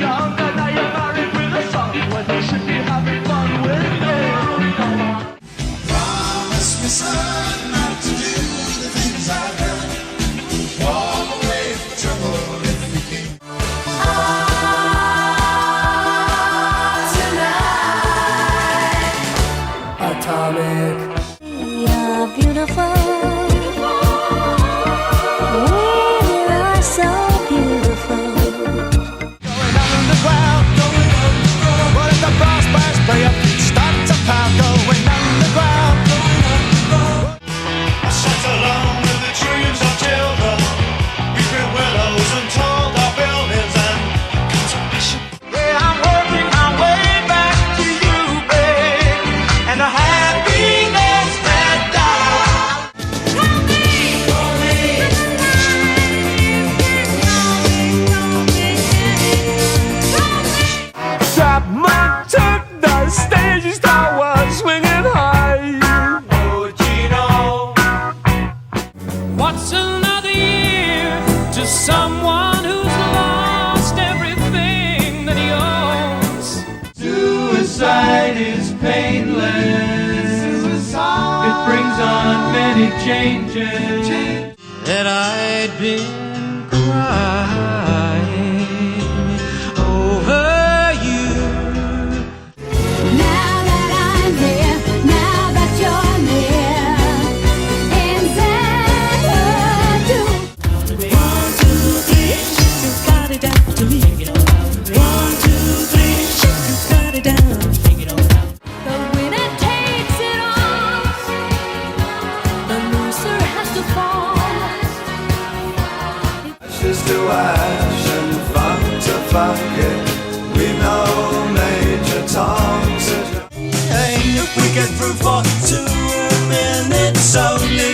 young and now you're married with a son when you should be having fun with me. Promise me, son, not to do the things I've done. Walk away from trouble if you can. Tonight, atomic. You're beautiful. So beautiful. Going underground, what if the brass bands play up? Start to pound, going underground. I sat alone with the dreams of children, weeping willows and tall dark buildings and contemplation. Yeah, I'm working my way back to you, babe, and the happiness that died. Top man took the stage, his star was swinging high. Oh, Gino, What's another year to someone who's lost everything that he owns? Suicide is painless. It brings on many changes. that I'd been crying over you. Now that I'm here, now that you're near, in Xanadu. 1, 2, 3, you got it down to me. 1, 2, 3, you got it down. The winner takes it all. The loser has to fall. ashes to ash and funk to funk it. We know Major Tom says, hey, if we get through for 2 minutes only.